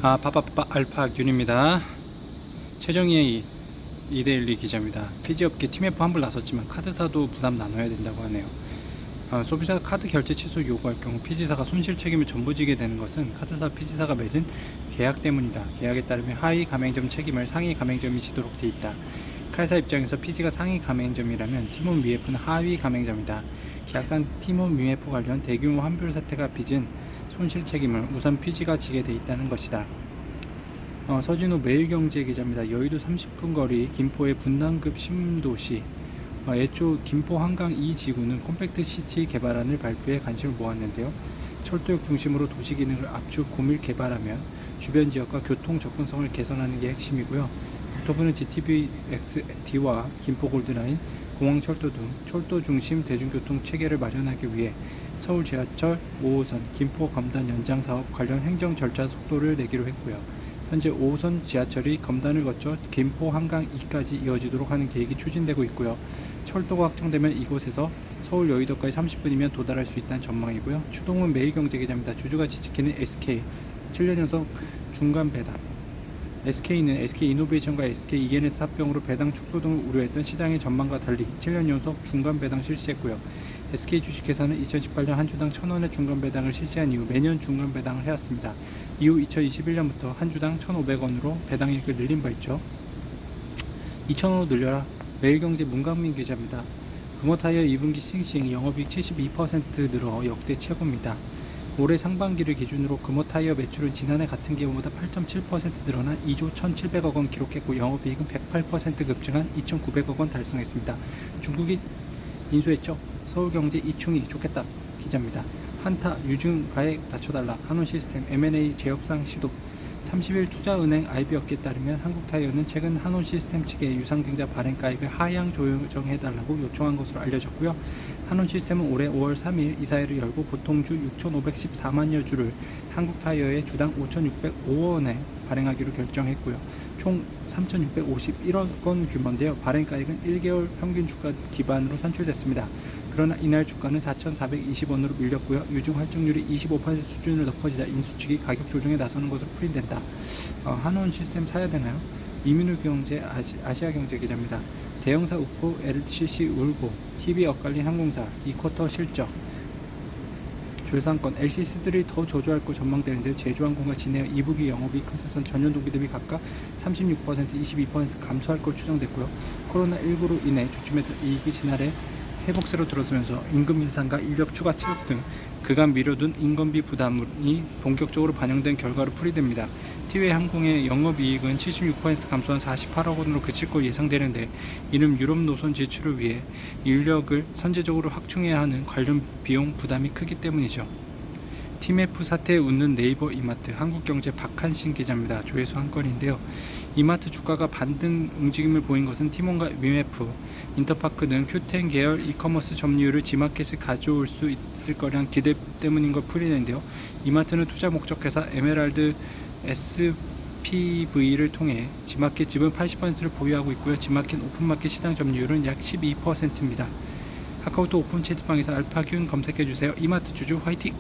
파파파 알파균입니다. 최정희의 2대12 기자입니다. 피지업계 팀F 환불 나섰지만 카드사도 부담 나눠야 된다고 하네요. 소비자 카드 결제 취소 요구할 경우 피지사가 손실 책임을 전부 지게 되는 것은 카드사 피지사가 맺은 계약 때문이다. 계약에 따르면 하위 가맹점 책임을 상위 가맹점이 지도록 돼 있다. 카드사 입장에서 피지가 상위 가맹점이라면 티몬 미에프는 하위 가맹점이다. 계약상 티몬 미에프 관련 대규모 환불 사태가 빚은 손실 책임을 우선 피지가 지게 돼 있다는 것이다. 서진호 매일경제 기자입니다. 여의도 30분 거리 김포의 분당급 신도시 애초 김포 한강 2지구는 컴팩트 시티 개발안을 발표해 관심을 모았는데요. 철도역 중심으로 도시 기능을 압축 고밀 개발하면 주변 지역과 교통 접근성을 개선하는 게 핵심이고요. 국토부는 GTV-XD와 김포 골드라인, 공항철도 등 철도 중심 대중교통 체계를 마련하기 위해 서울 지하철 5호선 김포 검단 연장 사업 관련 행정 절차 속도를 내기로 했고요. 현재 5호선 지하철이 검단을 거쳐 김포 한강 2까지 이어지도록 하는 계획이 추진되고 있고요. 철도가 확정되면 이곳에서 서울 여의도까지 30분이면 도달할 수 있다는 전망이고요. 추동훈 매일경제기자입니다. 주주가치 지키는 SK 7년 연속 중간 배당. SK는 SK이노베이션과 SK ENS 합병으로 배당 축소 등을 우려했던 시장의 전망과 달리 7년 연속 중간 배당 실시했고요. SK 주식회사는 2018년 한 주당 1,000원의 중간 배당을 실시한 이후 매년 중간 배당을 해왔습니다. 이후 2021년부터 한 주당 1,500원으로 배당액을 늘린 바 있죠. 2,000원으로 늘려라. 매일경제 문강민 기자입니다. 금호타이어 2분기 싱싱 영업이익 72% 늘어 역대 최고입니다. 올해 상반기를 기준으로 금호타이어 매출은 지난해 같은 기간보다 8.7% 늘어난 2조 1,700억 원 기록했고 영업이익은 108% 급증한 2,900억 원 달성했습니다. 중국이 인수했죠. 서울경제 이충이 좋겠다 기자입니다. 한타 유증 가액 낮춰달라. 한온시스템 M&A 재협상 시도. 30일 투자은행 IB업계에 따르면 한국타이어는 최근 한온시스템 측에 유상증자 발행가액을 하향 조정해달라고 요청한 것으로 알려졌고요. 한온시스템은 올해 5월 3일 이사회를 열고 보통주 6,514만여 주를 한국타이어에 주당 5,605원에 발행하기로 결정했고요. 총 3,651억 원 규모인데요. 발행가액은 1개월 평균 주가 기반으로 산출됐습니다. 그러나 이날 주가는 4,420원으로 밀렸고요. 유증 활정률이 25% 수준으로 높아지자 인수 측이 가격 조정에 나서는 것으로 풀이된다. 한온 시스템 사야 되나요? 이민우 경제 아시아경제 기자입니다. 대형사 우포 LCC 울고 TV 엇갈린 항공사 2쿼터 실적 조상권 LCC들이 더 저조할 거 전망되는데 제주항공과 진에어 2분기 영업이익 컨센서는 전년 동기 대비 각각 36%, 22% 감소할 걸 추정됐고요. 코로나19로 인해 주춤했던 이익이 지난해 회복세로 들어서면서 임금 인상과 인력 추가 취업 등 그간 미뤄둔 인건비 부담이 본격적으로 반영된 결과로 풀이됩니다. 티웨이 항공의 영업이익은 76% 감소한 48억 원으로 그칠 거 예상되는데 이는 유럽 노선 지출을 위해 인력을 선제적으로 확충해야 하는 관련 비용 부담이 크기 때문이죠. 팀F 사태에 웃는 네이버 이마트 한국경제 박한신 기자입니다. 조회수 한 건인데요. 이마트 주가가 반등 움직임을 보인 것은 티몬과 미메프, 인터파크 등 큐10 계열 이커머스 점유율을 지마켓에 가져올 수 있을 거란 기대 때문인 걸 풀이는데요. 이마트는 투자 목적 회사 에메랄드 SPV를 통해 지마켓 지분 80%를 보유하고 있고요. 지마켓 오픈마켓 시장 점유율은 약 12%입니다. 카카오톡 오픈 채팅방에서 알파균 검색해주세요. 이마트 주주 화이팅!